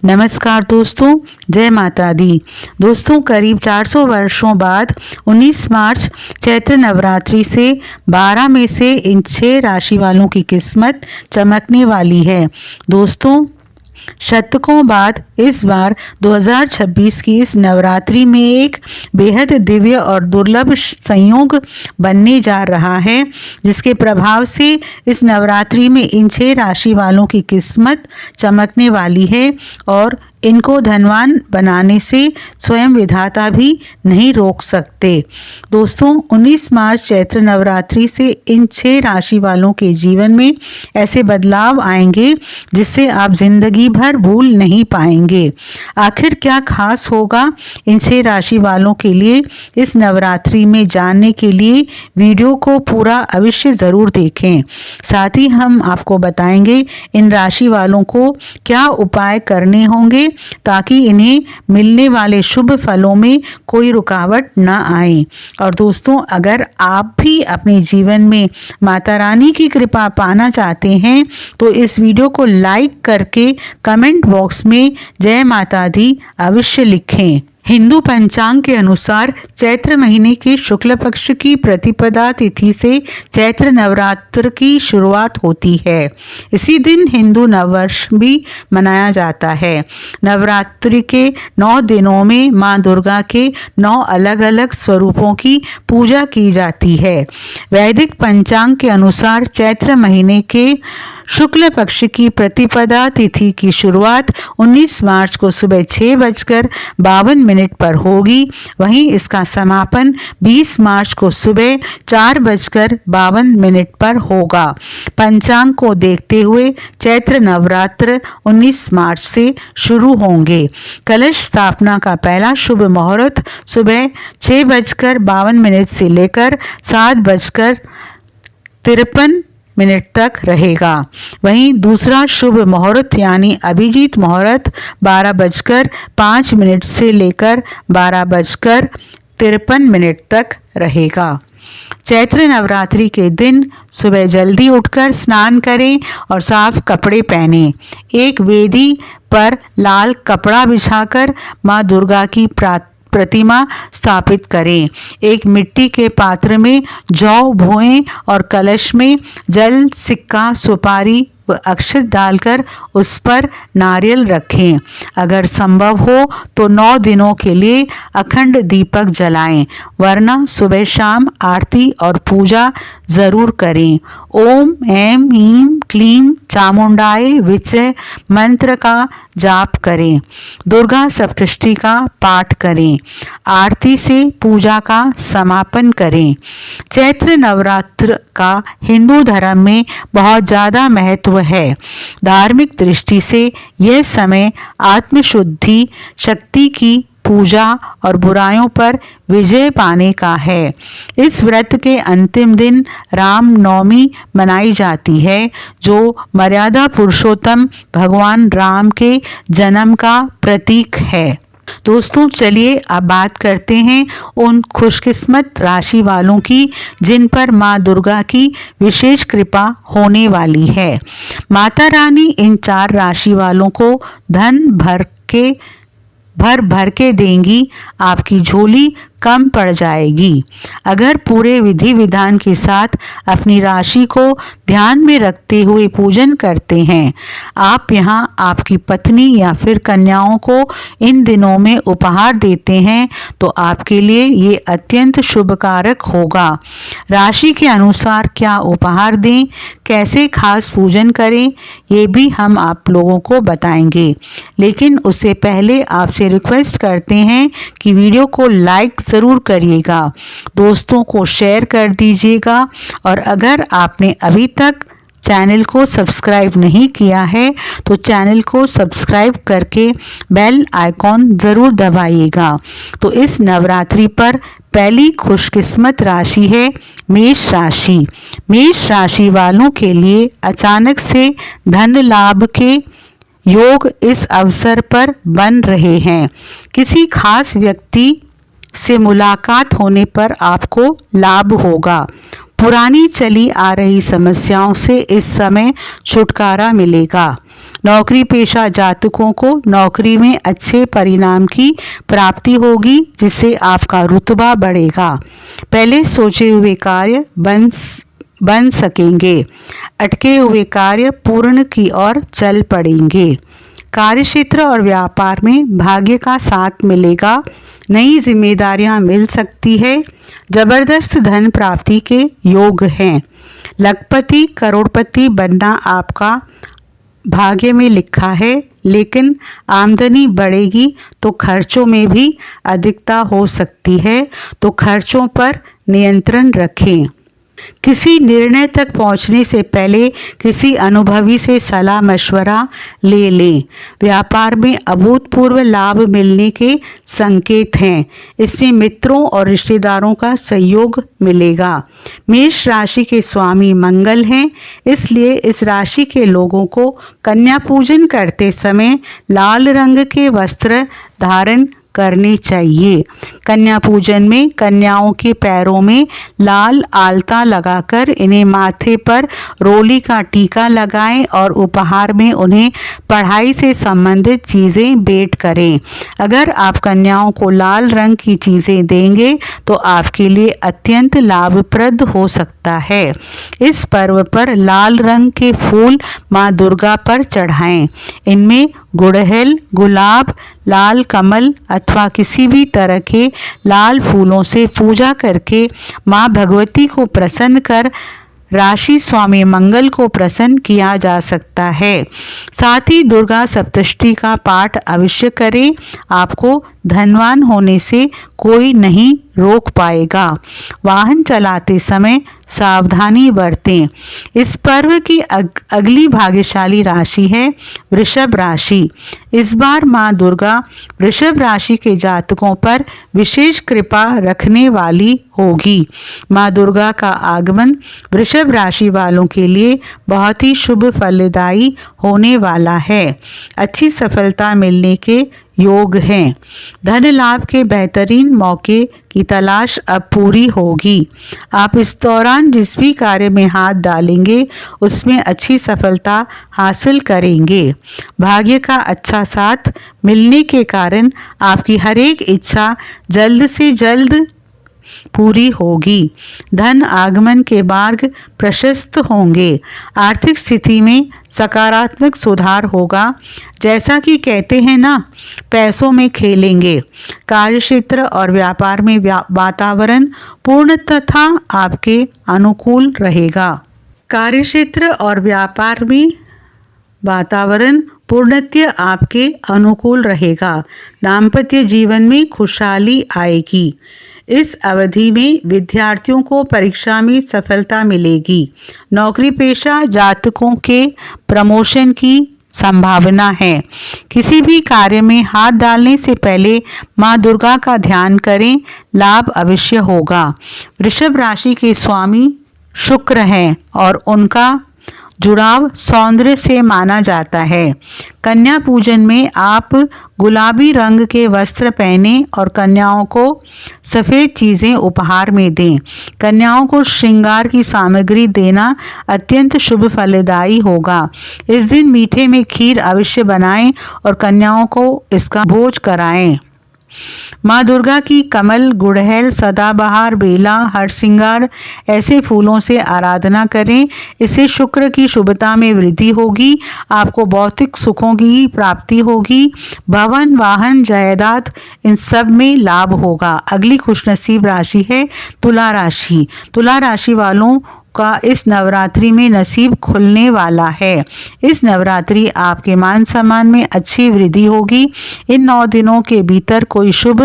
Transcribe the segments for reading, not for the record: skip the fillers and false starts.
नमस्कार दोस्तों, जय माता दी। दोस्तों, करीब 400 वर्षों बाद 19 मार्च चैत्र नवरात्रि से 12 में से इन 6 राशि वालों की किस्मत चमकने वाली है। दोस्तों, शतकों बाद इस बार 2026 की इस नवरात्रि में एक बेहद दिव्य और दुर्लभ संयोग बनने जा रहा है, जिसके प्रभाव से इस नवरात्रि में इन 6 राशि वालों की किस्मत चमकने वाली है और इनको धनवान बनाने से स्वयं विधाता भी नहीं रोक सकते। दोस्तों, 19 मार्च चैत्र नवरात्रि से इन 6 राशि वालों के जीवन में ऐसे बदलाव आएंगे जिससे आप जिंदगी भर भूल नहीं पाएंगे। आखिर क्या खास होगा इन 6 राशि वालों के लिए, इस नवरात्रि में जानने के लिए वीडियो को पूरा अवश्य ज़रूर देखें। साथ ही हम आपको बताएंगे इन राशि वालों को क्या उपाय करने होंगे ताकि इन्हें मिलने वाले शुभ फलों में कोई रुकावट न आए। और दोस्तों, अगर आप भी अपने जीवन में माता रानी की कृपा पाना चाहते हैं तो इस वीडियो को लाइक करके कमेंट बॉक्स में जय माता दी अवश्य लिखें। हिंदू पंचांग के अनुसार चैत्र महीने के शुक्ल पक्ष की प्रतिपदा तिथि से चैत्र नवरात्र की शुरुआत होती है। इसी दिन हिंदू नववर्ष भी मनाया जाता है। नवरात्रि के 9 दिनों में मां दुर्गा के 9 अलग अलग स्वरूपों की पूजा की जाती है। वैदिक पंचांग के अनुसार चैत्र महीने के शुक्ल पक्ष की प्रतिपदा तिथि की शुरुआत 19 मार्च को सुबह 6:52 पर होगी। वहीं इसका समापन 20 मार्च को सुबह 4:52 पर होगा। पंचांग को देखते हुए चैत्र नवरात्र 19 मार्च से शुरू होंगे। कलश स्थापना का पहला शुभ मुहूर्त सुबह 6:52 से लेकर 7:53 तक रहेगा। वहीं दूसरा शुभ मुहूर्त यानी अभिजीत मुहूर्त 12:05 से लेकर 12:53 तक रहेगा। चैत्र नवरात्रि के दिन सुबह जल्दी उठकर स्नान करें और साफ कपड़े पहनें। एक वेदी पर लाल कपड़ा बिछाकर मां दुर्गा की प्रतिमा स्थापित करें। एक मिट्टी के पात्र में जौ बोएं और कलश में जल, सिक्का, सुपारी व अक्षत डालकर उस पर नारियल रखें। अगर संभव हो तो 9 दिनों के लिए अखंड दीपक जलाएं, वरना सुबह शाम आरती और पूजा जरूर करें। ओम ऐं ह्रीं क्लीं चामुंडाय विचे मंत्र का जाप करें। दुर्गा सप्तशती का पाठ करें। आरती से पूजा का समापन करें। चैत्र नवरात्र का हिंदू धर्म में बहुत ज़्यादा महत्व है। धार्मिक दृष्टि से यह समय आत्मशुद्धि, शक्ति की पूजा और बुराइयों पर विजय पाने का है। इस व्रत के अंतिम दिन राम नवमी मनाई जाती है, जो मर्यादा पुरुषोत्तम भगवान राम के जन्म का प्रतीक है। दोस्तों, चलिए अब बात करते हैं उन खुशकिस्मत राशि वालों की जिन पर मां दुर्गा की विशेष कृपा होने वाली है। माता रानी इन 4 राशि वालों को धन भर भर के देंगी। आपकी झोली कम पड़ जाएगी। अगर पूरे विधि विधान के साथ अपनी राशि को ध्यान में रखते हुए पूजन करते हैं, आप यहां आपकी पत्नी या फिर कन्याओं को इन दिनों में उपहार देते हैं तो आपके लिए ये अत्यंत शुभकारक होगा। राशि के अनुसार क्या उपहार दें, कैसे खास पूजन करें, ये भी हम आप लोगों को बताएंगे। लेकिन उससे पहले आपसे रिक्वेस्ट करते हैं कि वीडियो को लाइक ज़रूर करिएगा, दोस्तों को शेयर कर दीजिएगा और अगर आपने अभी तक चैनल को सब्सक्राइब नहीं किया है तो चैनल को सब्सक्राइब करके बेल आइकॉन ज़रूर दबाइएगा। तो इस नवरात्रि पर पहली खुशकिस्मत राशि है मेष राशि। मेष राशि वालों के लिए अचानक से धन लाभ के योग इस अवसर पर बन रहे हैं। किसी खास व्यक्ति से मुलाकात होने पर आपको लाभ होगा। पुरानी चली आ रही समस्याओं से इस समय छुटकारा मिलेगा। नौकरी पेशा जातकों को नौकरी में अच्छे परिणाम की प्राप्ति होगी, जिससे आपका रुतबा बढ़ेगा। पहले सोचे हुए कार्य बन सकेंगे। अटके हुए कार्य पूर्ण की ओर चल पड़ेंगे। कार्यक्षेत्र और व्यापार में भाग्य का साथ मिलेगा। नई जिम्मेदारियां मिल सकती है। जबरदस्त धन प्राप्ति के योग हैं। लखपति करोड़पति बनना आपका भाग्य में लिखा है, लेकिन आमदनी बढ़ेगी तो खर्चों में भी अधिकता हो सकती है, तो खर्चों पर नियंत्रण रखें। किसी निर्णय तक पहुंचने से पहले किसी अनुभवी से सलाह मशवरा ले लें। व्यापार में अभूतपूर्व लाभ मिलने के संकेत हैं। इसमें मित्रों और रिश्तेदारों का सहयोग मिलेगा। मेष राशि के स्वामी मंगल हैं, इसलिए इस राशि के लोगों को कन्या पूजन करते समय लाल रंग के वस्त्र धारण करनी चाहिए। कन्या पूजन में कन्याओं के पैरों में लाल आलता लगाकर इन्हें माथे पर रोली का टीका लगाएं और उपहार में उन्हें पढ़ाई से संबंधित चीज़ें भेंट करें। अगर आप कन्याओं को लाल रंग की चीज़ें देंगे तो आपके लिए अत्यंत लाभप्रद हो सकता है। इस पर्व पर लाल रंग के फूल माँ दुर्गा पर चढ़ाएं। इनमें गुड़हल, गुलाब, लाल कमल अथवा किसी भी तरह के लाल फूलों से पूजा करके माँ भगवती को प्रसन्न कर राशि स्वामी मंगल को प्रसन्न किया जा सकता है। साथ ही दुर्गा सप्तशती का पाठ अवश्य करें। आपको धनवान होने से कोई नहीं रोक पाएगा। वाहन चलाते समय सावधानी बरतें। इस पर्व की अगली भाग्यशाली राशि है वृषभ राशि। इस बार माँ दुर्गा वृषभ राशि के जातकों पर विशेष कृपा रखने वाली होगी। माँ दुर्गा का आगमन वृषभ राशि वालों के लिए बहुत ही शुभ फलदायी होने वाला है। अच्छी सफलता मिलने के योग हैं। धन लाभ के बेहतरीन मौके की तलाश अब पूरी होगी। आप इस दौरान जिस भी कार्य में हाथ डालेंगे उसमें अच्छी सफलता हासिल करेंगे। भाग्य का अच्छा साथ मिलने के कारण आपकी हर एक इच्छा जल्द से जल्द पूरी होगी। धन आगमन के मार्ग प्रशस्त होंगे। आर्थिक स्थिति में सकारात्मक सुधार होगा। जैसा कि कहते हैं ना, पैसों में खेलेंगे। कार्यक्षेत्र और व्यापार में वातावरण पूर्णतः आपके अनुकूल रहेगा। कार्यक्षेत्र और व्यापार में वातावरण पूर्णतः आपके अनुकूल रहेगा। दाम्पत्य जीवन में खुशहाली आएगी। इस अवधि में विद्यार्थियों को परीक्षा में सफलता मिलेगी। नौकरी पेशा जातकों के प्रमोशन की संभावना है। किसी भी कार्य में हाथ डालने से पहले माँ दुर्गा का ध्यान करें, लाभ अवश्य होगा। वृषभ राशि के स्वामी शुक्र हैं और उनका जुड़ाव सौंदर्य से माना जाता है। कन्या पूजन में आप गुलाबी रंग के वस्त्र पहने और कन्याओं को सफ़ेद चीज़ें उपहार में दें। कन्याओं को श्रृंगार की सामग्री देना अत्यंत शुभ फलदायी होगा। इस दिन मीठे में खीर अवश्य बनाएं और कन्याओं को इसका भोज कराएं। माँ दुर्गा की कमल, गुड़हल, सदाबहार, बेला, हरसिंगार ऐसे फूलों से आराधना करें। इससे शुक्र की शुभता में वृद्धि होगी। आपको भौतिक सुखों की प्राप्ति होगी। भवन, वाहन, जायदाद इन सब में लाभ होगा। अगली खुशनसीब राशि है तुला राशि। तुला राशि वालों का इस नवरात्रि में नसीब खुलने वाला है। इस नवरात्रि आपके मान सम्मान में अच्छी वृद्धि होगी। इन 9 दिनों के भीतर कोई शुभ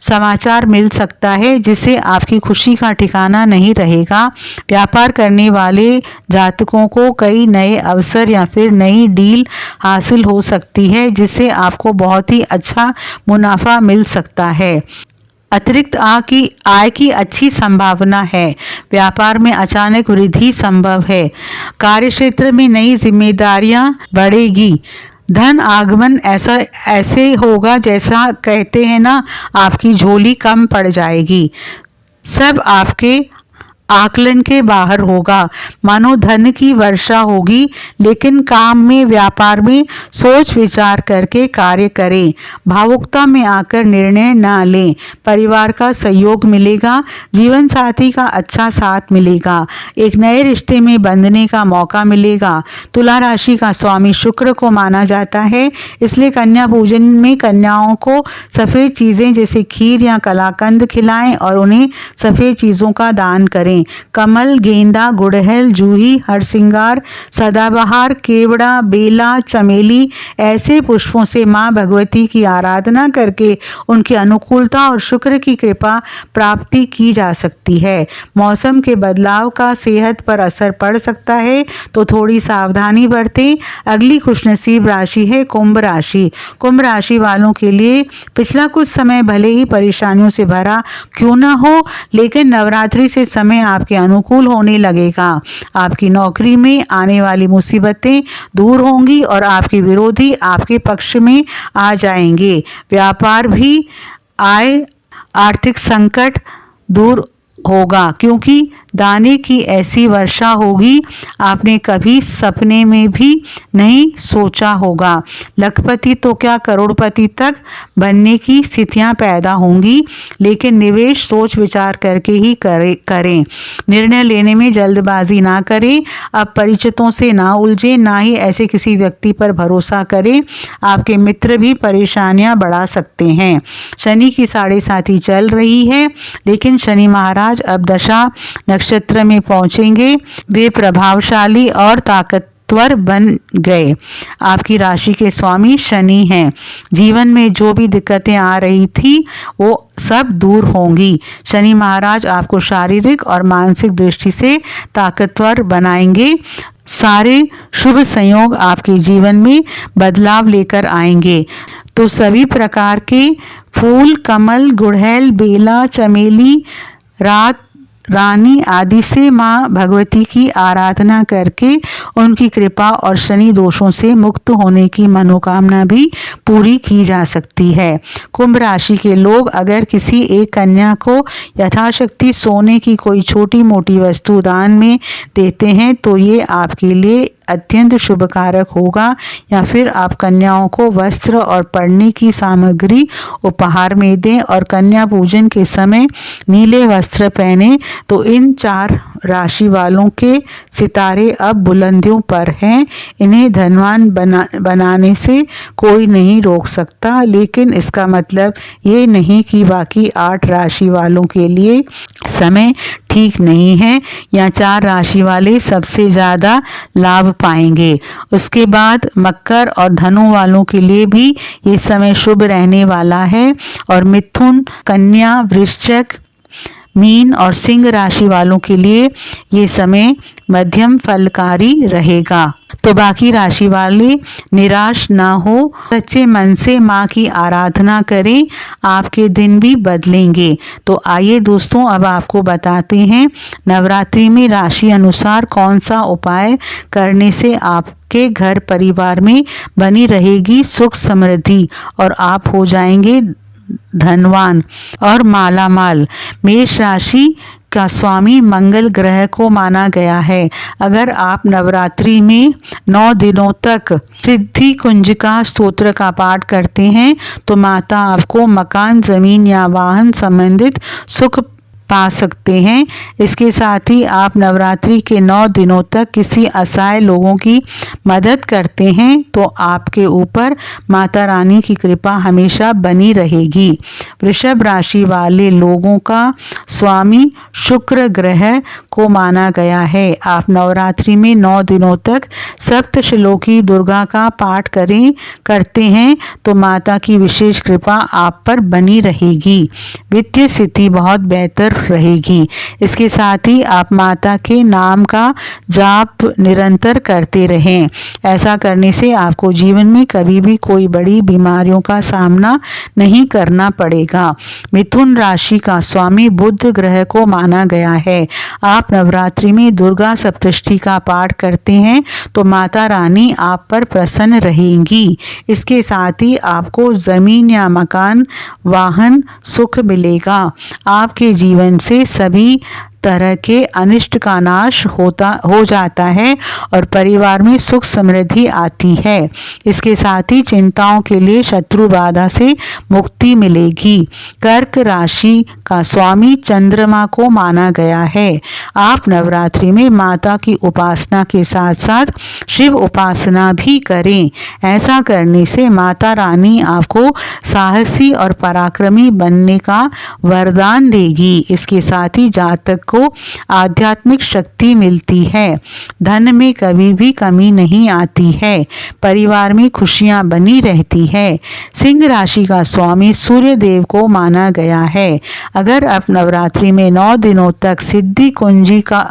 समाचार मिल सकता है जिससे आपकी खुशी का ठिकाना नहीं रहेगा। व्यापार करने वाले जातकों को कई नए अवसर या फिर नई डील हासिल हो सकती है जिससे आपको बहुत ही अच्छा मुनाफा मिल सकता है। अतिरिक्त आय की अच्छी संभावना है। व्यापार में अचानक वृद्धि संभव है। कार्यक्षेत्र में नई जिम्मेदारियां बढ़ेगी। धन आगमन ऐसे होगा जैसा कहते हैं ना, आपकी झोली कम पड़ जाएगी। सब आपके आकलन के बाहर होगा। मानो धन की वर्षा होगी, लेकिन काम में, व्यापार में सोच विचार करके कार्य करें। भावुकता में आकर निर्णय ना लें। परिवार का सहयोग मिलेगा, जीवन साथी का अच्छा साथ मिलेगा, एक नए रिश्ते में बंधने का मौका मिलेगा। तुला राशि का स्वामी शुक्र को माना जाता है, इसलिए कन्या पूजन में कन्याओं को सफ़ेद चीज़ें जैसे खीर या कलाकंद खिलाएं और उन्हें सफ़ेद चीज़ों का दान करें। कमल, गेंदा, गुड़हल, जूही, हरसिंगार, सदाबहार, केवड़ा, बेला, चमेली ऐसे पुष्पों से माँ भगवती की आराधना करके उनकी अनुकूलता और शुक्र की कृपा प्राप्ति की जा सकती है। मौसम के बदलाव का सेहत पर असर पड़ सकता है, तो थोड़ी सावधानी बरतें। अगली खुशनसीब राशि है कुंभ राशि। कुंभ राशि वालों के लिए पिछला कुछ समय भले ही परेशानियों से भरा क्यों न हो, लेकिन नवरात्रि से समय आपके अनुकूल होने लगेगा। आपकी नौकरी में आने वाली मुसीबतें दूर होंगी और आपके विरोधी आपके पक्ष में आ जाएंगे। व्यापार भी आय, आर्थिक संकट दूर होगा, क्योंकि दाने की ऐसी वर्षा होगी आपने कभी सपने में भी नहीं सोचा होगा। लखपति तो क्या करोड़पति तक बनने की स्थितियां पैदा होंगी, लेकिन निवेश सोच विचार करके ही करें। निर्णय लेने में जल्दबाजी ना करें। अब परिचितों से ना उलझें, ना ही ऐसे किसी व्यक्ति पर भरोसा करें। आपके मित्र भी परेशानियां बढ़ा सकते हैं। शनि की 7.5 चल रही है, लेकिन शनि महाराज अब दशा नक्षत्र में पहुंचेंगे। वे प्रभावशाली और ताकतवर बन गए। आपकी राशि के स्वामी शनि हैं। जीवन में जो भी दिक्कतें आ रही थी वो सब दूर होंगी। शनि महाराज आपको शारीरिक और मानसिक दृष्टि से ताकतवर बनाएंगे। सारे शुभ संयोग आपके जीवन में बदलाव लेकर आएंगे। तो सभी प्रकार के फूल, कमल, गुड़हल, बेला, चमेली, रानी आदि से माँ भगवती की आराधना करके उनकी कृपा और शनि दोषों से मुक्त होने की मनोकामना भी पूरी की जा सकती है। कुंभ राशि के लोग अगर किसी एक कन्या को यथाशक्ति सोने की कोई छोटी मोटी वस्तु दान में देते हैं तो ये आपके लिए अत्यंत शुभकारक होगा। या फिर आप कन्याओं को वस्त्र और पढ़ने की सामग्री उपहार में दें और कन्या पूजन के समय नीले वस्त्र पहने, तो इन 4 राशि वालों के सितारे अब बुलंदियों पर हैं। इन्हें धनवान बनाने से कोई नहीं रोक सकता, लेकिन इसका मतलब ये नहीं कि बाकी 8 राशि वालों के लिए समय ठीक नहीं है। या 4 राशि वाले सबसे ज़्यादा लाभ पाएंगे। उसके बाद मकर और धनु वालों के लिए भी ये समय शुभ रहने वाला है, और मिथुन, कन्या, वृश्चिक, मीन और सिंह राशि वालों के लिए ये समय मध्यम फलकारी रहेगा। तो बाकी राशि वाले निराश ना हो, सच्चे मन से माँ की आराधना करें, आपके दिन भी बदलेंगे। तो आइए दोस्तों, अब आपको बताते हैं नवरात्रि में राशि अनुसार कौन सा उपाय करने से आपके घर परिवार में बनी रहेगी सुख समृद्धि और आप हो जाएंगे धनवान और मालामाल। मेष राशि का स्वामी मंगल ग्रह को माना गया है। अगर आप नवरात्रि में 9 दिनों तक सिद्धि कुंजिका स्तोत्र का पाठ करते हैं तो माता आपको मकान, जमीन या वाहन संबंधित सुख पा सकते हैं। इसके साथ ही आप नवरात्रि के 9 दिनों तक किसी असहाय लोगों की मदद करते हैं तो आपके ऊपर माता रानी की कृपा हमेशा बनी रहेगी। वृषभ राशि वाले लोगों का स्वामी शुक्र ग्रह को माना गया है। आप नवरात्रि में 9 दिनों तक सप्तश्लोकी दुर्गा का पाठ करते हैं तो माता की विशेष कृपा आप पर बनी रहेगी। वित्तीय स्थिति बहुत बेहतर रहेगी। इसके साथ ही आप माता के नाम का जाप निरंतर करते रहें। ऐसा करने से आपको जीवन में कभी भी कोई बड़ी बीमारियों का सामना नहीं करना पड़ेगा। मिथुन राशि का स्वामी बुध ग्रह को माना गया है। आप नवरात्रि में दुर्गा सप्तशती का पाठ करते हैं तो माता रानी आप पर प्रसन्न रहेंगी। इसके साथ ही आपको जमीन या मकान, वाहन सुख मिलेगा। आपके जीवन से सभी तरह के अनिष्ट का नाश हो जाता है और परिवार में सुख समृद्धि आती है। इसके साथ ही चिंताओं के लिए शत्रु बाधा से मुक्ति मिलेगी। कर्क राशि का स्वामी चंद्रमा को माना गया है। आप नवरात्रि में माता की उपासना के साथ साथ शिव उपासना भी करें। ऐसा करने से माता रानी आपको साहसी और पराक्रमी बनने का वरदान देगी। इसके साथ ही जातक को आध्यात्मिक शक्ति मिलती है। धन में कभी भी कमी नहीं आती है। परिवार में खुशियां बनी रहती है। सिंह राशि का स्वामी सूर्य देव को माना गया है। अगर आप नवरात्रि में 9 दिनों तक सिद्धि कुंजी का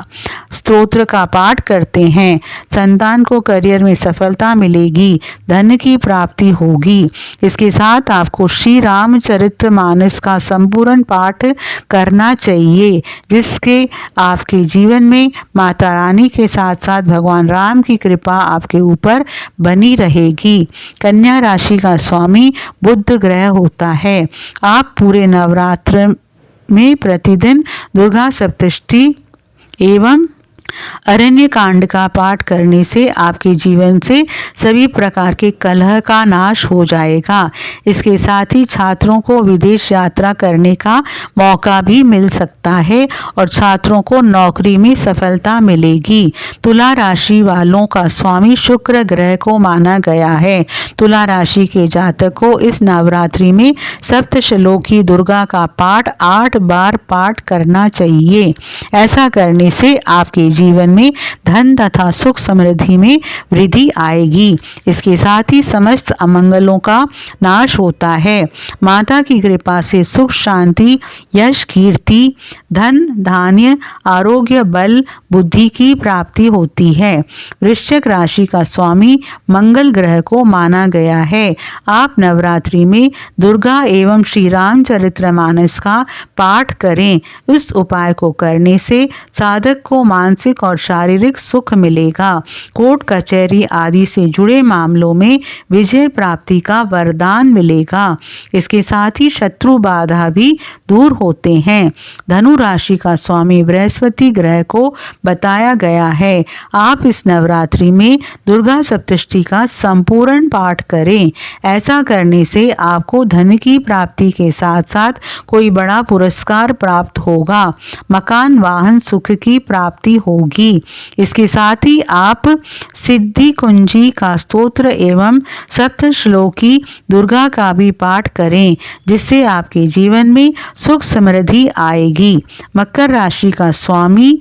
स्तोत्र का पाठ करते हैं, संतान को करियर में सफलता मिलेगी, धन की प्राप्ति होगी। इसके साथ आपको श्री रामचरितमानस का संपूर्ण पाठ करना चाहिए, जिसके आपके जीवन में माता रानी के साथ साथ भगवान राम की कृपा आपके ऊपर बनी रहेगी। कन्या राशि का स्वामी बुध ग्रह होता है। आप पूरे नवरात्र में प्रतिदिन दुर्गा सप्तशती एवं अरण्य कांड का पाठ करने से आपके जीवन से सभी प्रकार के कलह का नाश हो जाएगा। इसके साथ ही छात्रों को विदेश यात्रा करने का मौका भी मिल सकता है और छात्रों को नौकरी में सफलता मिलेगी। तुला राशि वालों का स्वामी शुक्र ग्रह को माना गया है। तुला राशि के जातक को इस नवरात्रि में सप्तशलोकी दुर्गा का पाठ 8 बार पाठ करना चाहिए। ऐसा करने से आपके जीवन में धन तथा सुख समृद्धि में वृद्धि आएगी। इसके साथ ही समस्त अमंगलों का नाश होता है। माता की कृपा से सुख शांति यश कीर्ति धन धान्य आरोग्य बल बुद्धि की प्राप्ति होती है। वृश्चिक राशि का स्वामी मंगल ग्रह को माना गया है। आप नवरात्रि में दुर्गा एवं श्री रामचरितमानस का पाठ करें। इस उपाय को करने से साधक को मानसिक और शारीरिक सुख मिलेगा। कोर्ट कचहरी आदि से जुड़े मामलों में विजय प्राप्ति का वरदान मिलेगा। इसके साथ ही शत्रु बाधा भी दूर होते हैं। धनु राशि का स्वामी बृहस्पति ग्रह को बताया गया है। आप इस नवरात्रि में दुर्गा सप्तशती का संपूर्ण पाठ करें। ऐसा करने से आपको धन की प्राप्ति के साथ साथ कोई बड़ा पुरस्कार प्राप्त होगा। मकान वाहन सुख की प्राप्ति होगी। इसके साथ ही आप सिद्धि कुंजी का स्तोत्र एवं सप्तश्लोकी दुर्गा का भी पाठ करें, जिससे आपके जीवन में सुख समृद्धि आएगी। मकर राशि का स्वामी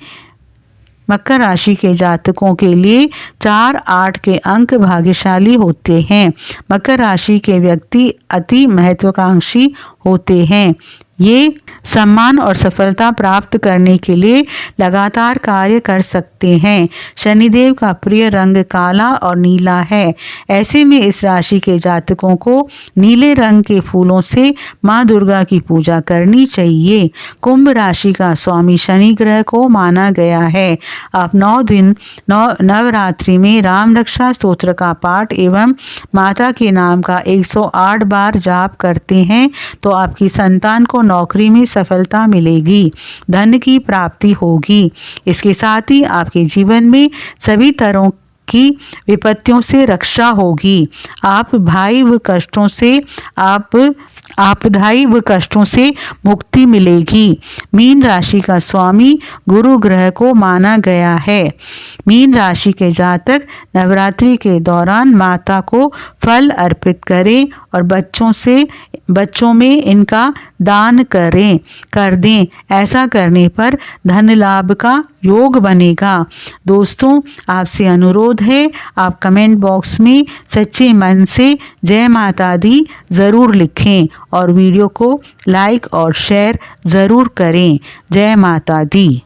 मकर राशि के जातकों के लिए 4, 8 के अंक भाग्यशाली होते हैं। मकर राशि के व्यक्ति अति महत्वाकांक्षी होते हैं। ये सम्मान और सफलता प्राप्त करने के लिए लगातार कार्य कर सकते हैं। शनिदेव का प्रिय रंग काला और नीला है। ऐसे में इस राशि के जातकों को नीले रंग के फूलों से माँ दुर्गा की पूजा करनी चाहिए। कुंभ राशि का स्वामी शनि ग्रह को माना गया है। आप 9 दिन नवरात्रि में राम रक्षा स्तोत्र का पाठ एवं माता के नाम का 108 बार जाप करते हैं तो आपकी संतान को नौकरी में सफलता मिलेगी, धन की प्राप्ति होगी। इसके साथ ही आपके जीवन में सभी तरह की विपत्तियों से रक्षा होगी। आपदाई व कष्टों से मुक्ति मिलेगी। मीन राशि का स्वामी गुरु ग्रह को माना गया है। मीन राशि के जातक नवरात्रि के दौरान माता को फल अर्पित करें और बच्चों में इनका दान कर दें। ऐसा करने पर धन लाभ का योग बनेगा। दोस्तों, आपसे अनुरोध है, आप कमेंट बॉक्स में सच्चे मन से जय माता दी ज़रूर लिखें और वीडियो को लाइक और शेयर ज़रूर करें। जय माता दी।